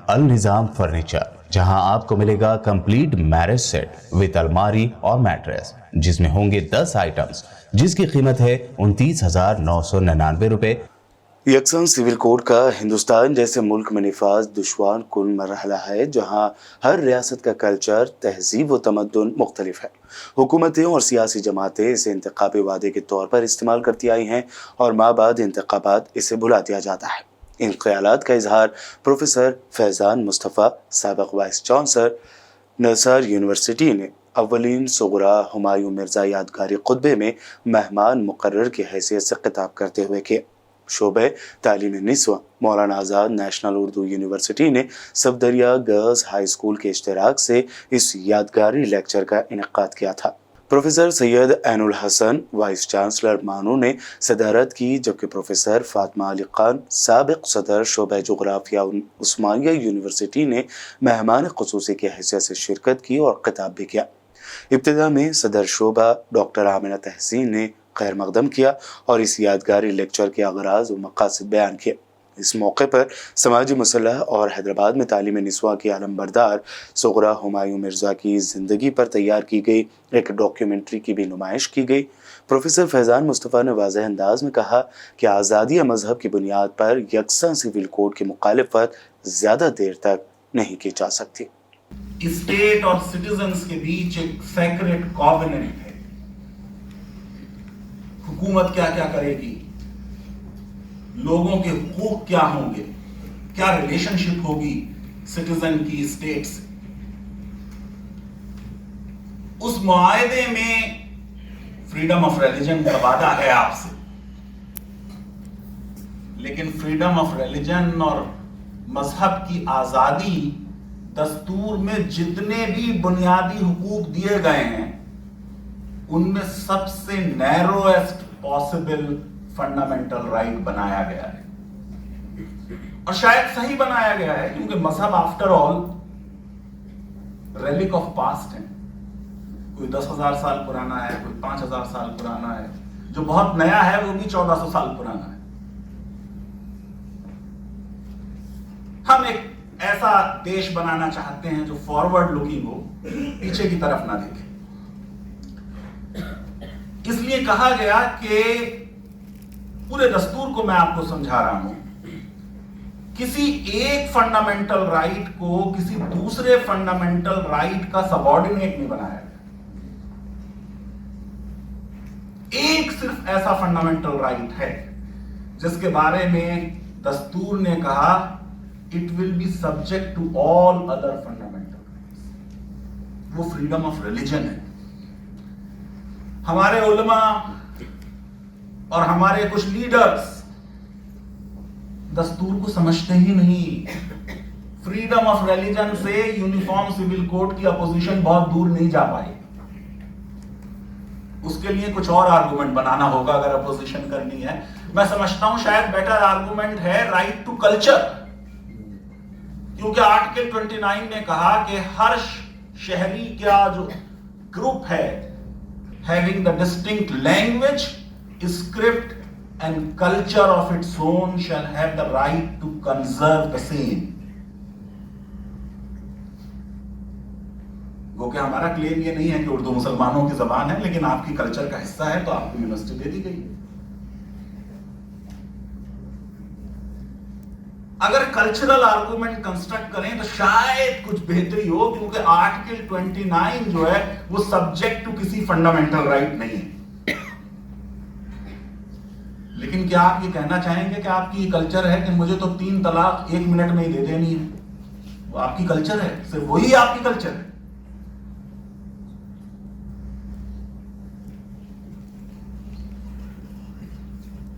अल Nizam furniture, जहां आपको मिलेगा कंप्लीट मैरिज सेट विद अलमारी और मैट्रेस, जिसमें होंगे 10 आइटम्स, जिसकी कीमत है 29,999 रुपए। यकसन सिविल कोड का हिंदुस्तान जैसे मुल्क में निफाज दुश्वार कुल मरहला है, जहां हर रियासत का कल्चर, तहजीब व तमद्दुन मुख्तलिफ है। हुकूमतें और सियासी जमातें इसे इंतखाबी वादे के तौर पर इस्तेमाल करती आई हैं और माबाद इंतखाबात इसे भुला दिया जाता है। इन ख्यालात का इजहार प्रोफेसर फैज़ान मुस्तफ़ा, साबिक़ वाइस चांसलर नलसार यूनिवर्सिटी ने अव्वलीन सुगरा हुमायूं मिर्ज़ा यादगारी खुतबे में मेहमान मुकर्रर की हैसियत से खिताब करते हुए किया। शोबे तालीम निस्वा मौलाना आज़ाद नेशनल उर्दू यूनिवर्सिटी ने सफदरिया गर्ल्स हाई स्कूल के इश्तिराक से इस यादगारी लेक्चर का इनेकाद किया था। Professor Syed Ainul Hasan vice chancellor MANUU ने सदारत की, जबकि प्रोफेसर फातिमा अली खान साबिक़ सदर शोबे जोग्राफिया उस्मानिया यूनिवर्सिटी ने मेहमान ख़ुसूसी की हैसियत से शिरकत की और खिताब भी किया। इब्तिदा में सदर शोबा डॉक्टर आमिना तहसीन ने खैर मकदम किया और इस यादगारी लेक्चर के अगराज व मकासद बयान किए। इस मौके पर समाजी मसलह और हैदराबाद में तालीम निस्वा की आलमबरदार सुगरा हुमायूं मिर्ज़ा की ज़िंदगी पर तैयार की गई एक डॉक्यूमेंट्री की भी नुमाइश की गई। प्रोफेसर फैज़ान मुस्तफ़ा ने वाज़ेह अंदाज में कहा कि आज़ादी मज़हब की बुनियाद पर यकसा सिविल कोड की मुखालिफत ज़्यादा देर तक नहीं की जा सकती। स्टेट और सिटीजन्स के बीच एक सेक्रेट कॉवेनेंट है। हुकूमत क्या क्या करेगी, लोगों के हुकूक क्या होंगे, क्या रिलेशनशिप होगी सिटीजन की स्टेट से। उस मुआहदे में फ्रीडम ऑफ रिलीजन का वादा है आपसे, लेकिन फ्रीडम ऑफ रिलीजन और मजहब की आजादी दस्तूर में जितने भी बुनियादी हुकूक दिए गए हैं, उनमें सबसे नैरोएस्ट पॉसिबल फंडामेंटल राइट बनाया गया है। और शायद सही बनाया गया है, क्योंकि मजहब after all relic of past है। कोई 10,000 साल पुराना है, कोई 5,000 साल पुराना है, जो बहुत नया है वो भी 1400 साल पुराना है। हम एक ऐसा देश बनाना चाहते हैं जो फॉरवर्ड लुकिंग हो, पीछे की तरफ ना देखे। इसलिए कहा गया कि पूरे दस्तूर को मैं आपको समझा रहा हूं, किसी एक फंडामेंटल राइट को किसी दूसरे फंडामेंटल राइट का सबऑर्डिनेट नहीं बनाया गया। एक सिर्फ ऐसा फंडामेंटल राइट है जिसके बारे में दस्तूर ने कहा it will be subject to all other fundamental rights. वो फ्रीडम ऑफ रिलीजन है। हमारे उलमा और हमारे कुछ लीडर्स दस्तूर को समझते ही नहीं। फ्रीडम ऑफ रिलीजन से यूनिफॉर्म सिविल कोड की अपोजिशन बहुत दूर नहीं जा पाई। उसके लिए कुछ और आर्गुमेंट बनाना होगा अगर अपोजिशन करनी है। मैं समझता हूं शायद बेटर आर्गुमेंट है राइट टू कल्चर, क्योंकि आर्टिकल 29 ने कहा कि हर शहरी का जो ग्रुप है, having the distinct language, script and culture of its own, shall have the right to conserve the same. वो कि हमारा क्लेम ये नहीं है कि उर्दू मुसलमानों की जबान है, लेकिन आपकी कल्चर का हिस्सा है तो आपको यूनिवर्सिटी दे दी गई है। अगर कल्चरल आर्गुमेंट कंस्ट्रक्ट करें तो शायद कुछ बेहतरी हो, क्योंकि आर्टिकल 29 जो है वो सब्जेक्ट टू किसी फंडामेंटल राइट नहीं है। लेकिन क्या आप ये कहना चाहेंगे कि आपकी ये कल्चर है कि मुझे तो 3 तलाक 1 मिनट में ही दे देनी है? वो आपकी कल्चर है, सिर्फ वही आपकी कल्चर है।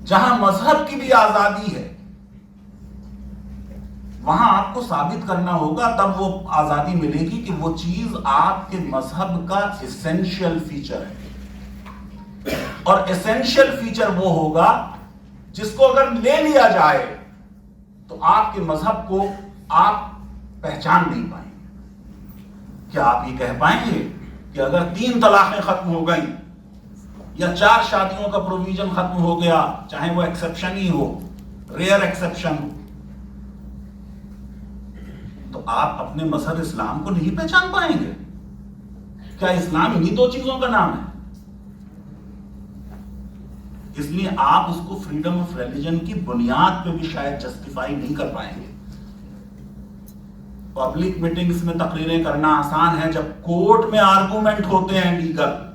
जहां मजहब की भी आजादी है, वहां आपको साबित करना होगा, तब वो आजादी मिलेगी कि वो चीज आपके मजहब का एसेंशियल फीचर है। और एसेंशियल फीचर वो होगा जिसको अगर ले लिया जाए तो आपके मजहब को आप पहचान नहीं पाएंगे। क्या आप ये कह पाएंगे कि अगर 3 तलाकें खत्म हो गई या 4 शादियों का प्रोविजन खत्म हो गया, चाहे वो एक्सेप्शन ही हो, रेयर एक्सेप्शन हो, तो आप अपने मजहब इस्लाम को नहीं पहचान पाएंगे? क्या इस्लाम इन्हीं दो चीजों का नाम है? इसलिए आप उसको फ्रीडम ऑफ रिलीजन की बुनियाद पे भी शायद जस्टिफाई नहीं कर पाएंगे। पब्लिक मीटिंग्स में तकरीरें करना आसान है, जब कोर्ट में आर्गुमेंट होते हैं लीगल,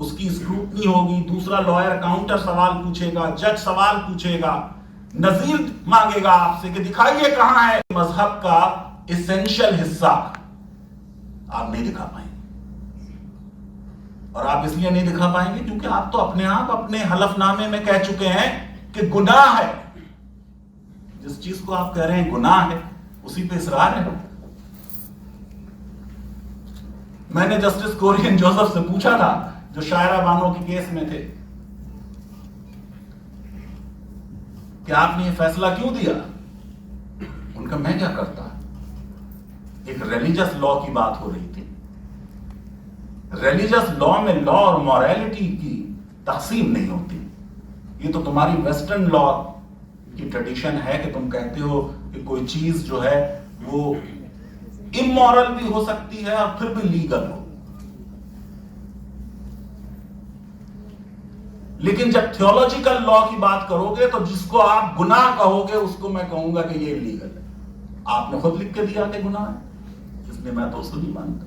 उसकी स्क्रूटनी होगी, दूसरा लॉयर काउंटर सवाल पूछेगा, जज सवाल पूछेगा, नजीर मांगेगा आपसे कि दिखाइए कहां है मजहब का एसेंशियल हिस्सा, आप नहीं दिखा पाएंगे। और आप इसलिए नहीं दिखा पाएंगे क्योंकि आप तो अपने आप अपने हलफनामे में कह चुके हैं कि गुनाह है। जिस चीज को आप कह रहे हैं गुनाह है, उसी पे इसरार है। मैंने जस्टिस कोरियन जोसेफ से पूछा था, जो शायरा बानो के केस में थे, कि आपने ये फैसला क्यों दिया? उनका मैं क्या करता? एक रिलीजियस लॉ की बात हो रही थी। रिलीजियस लॉ में लॉ और मॉरलिटी की तकसीम नहीं होती। ये तो तुम्हारी वेस्टर्न लॉ की ट्रेडिशन है कि तुम कहते हो कि कोई चीज जो है वो इमोरल भी हो सकती है और फिर भी लीगल हो। लेकिन जब थियोलॉजिकल लॉ की बात करोगे तो जिसको आप गुनाह कहोगे उसको मैं कहूंगा कि ये इलीगल है। आपने खुद लिख के दिया कि गुनाह है, इसलिए मैं तो उसको नहीं मानता।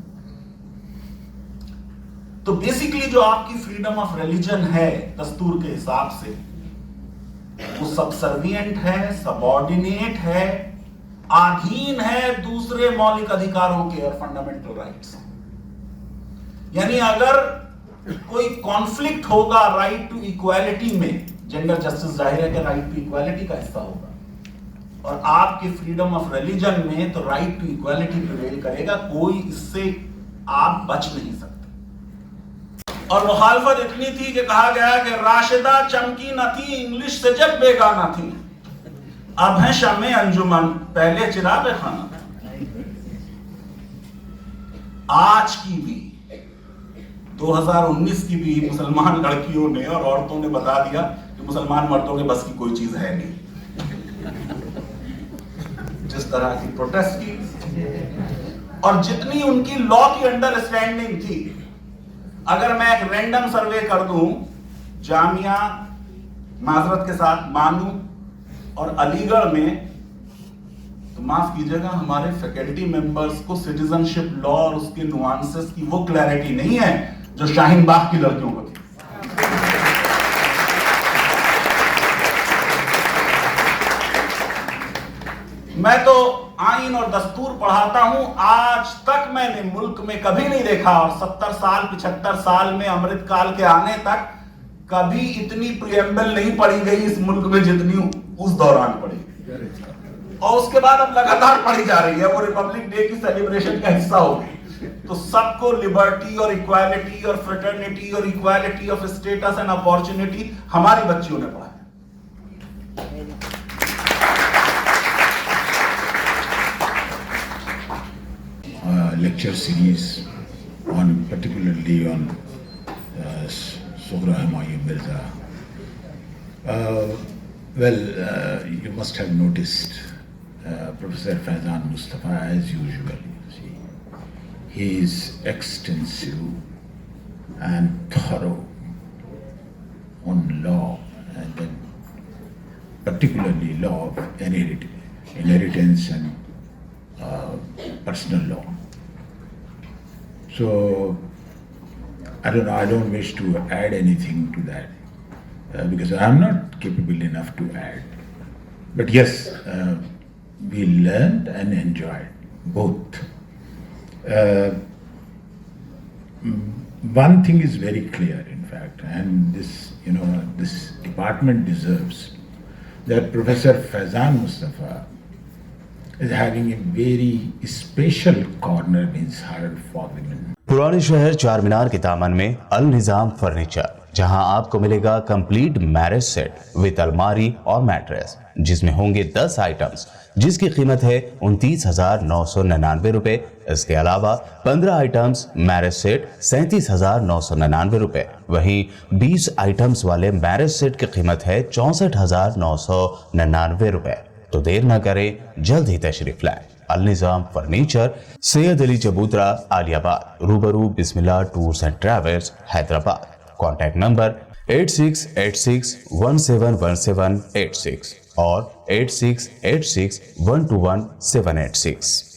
तो बेसिकली जो आपकी फ्रीडम ऑफ रिलीजन है दस्तूर के हिसाब से, वो सबसर्विएंट है, सबऑर्डिनेट है, अधीन है दूसरे मौलिक अधिकारों के और फंडामेंटल राइट्स। यानी अगर कोई कॉन्फ्लिक्ट होगा राइट टू इक्वालिटी में, जेंडर जस्टिस जाहिर है कि राइट टू इक्वालिटी का हिस्सा होगा, और आपकी फ्रीडम ऑफ रिलीजन में तो राइट टू इक्वालिटी प्रिवेल करेगा। कोई इससे आप बच नहीं सकते। और मुखालफत इतनी थी कि कहा गया कि राशिदा चमकी न थी, इंग्लिश से जब बेगाना थी, अब है शम्मे अंजुमन, पहले चिराग खाना। आज की भी 2019 की भी मुसलमान लड़कियों ने और औरतों ने बता दिया कि मुसलमान मर्दों के बस की कोई चीज है नहीं। जिस तरह की प्रोटेस्ट की और जितनी उनकी लॉ की अंडरस्टैंडिंग थी, अगर मैं एक रैंडम सर्वे कर दूं जामिया, माजरत के साथ मानू और अलीगढ़ में, तो माफ कीजिएगा हमारे फैकल्टी मेंबर्स को सिटीजनशिप लॉ और उसके नुआंसेस की वो क्लैरिटी नहीं है जो शाहीन बाग की लड़कियों को थी। मैं तो आईन और दस्तूर पढ़ाता हूं, आज तक मैंने मुल्क में कभी नहीं देखा, और 70 साल 75 साल में अमृतकाल के आने तक कभी इतनी प्रियम्बल नहीं पढ़ी गई इस मुल्क में जितनी उस दौरान पढ़ी, और उसके बाद अब लगातार पढ़ी जा रही है। वो रिपब्लिक डे की सेलिब्रेशन का हिस्सा हो गई। तो सबको लिबर्टी और इक्वालिटी और फ्रेटर्निटी और equality of status and opportunity हमारी बच्चियों ने पढ़ा। Lecture series on particularly on Sughra Humayun Mirza. You must have noticed Professor Faizan Mustafa, as usual. See, he is extensive and thorough on law, and then particularly law of inheritance and personal law. So, I don't know, I don't wish to add anything to that because I am not capable enough to add. But yes, we learned and enjoyed both. One thing is very clear, in fact, and this department deserves that Professor Faizan Mustafa is having a very special corner in her for women. पुराने शहर चार मीनार के दामन में अल निजाम furniture, जहां आपको मिलेगा complete marriage set with अलमारी और मैट्रेस, जिसमें होंगे 10 आइटम्स जिसकी कीमत है 29,999 रुपए। इसके अलावा 15 आइटम्स मैरिज सेट 37,999 रुपए। वहीं 20 आइटम्स वाले मैरिज सेट की कीमत है 64,999 रुपए। तो देर न करें, जल्द ही तशरीफ लाएं। अल निज़ाम फर्नीचर, सैयद अली चबूतरा, आलियाबाद, रूबरू Bismillah tours and travels, Hyderabad. Contact number 8686171786 और 8686121786।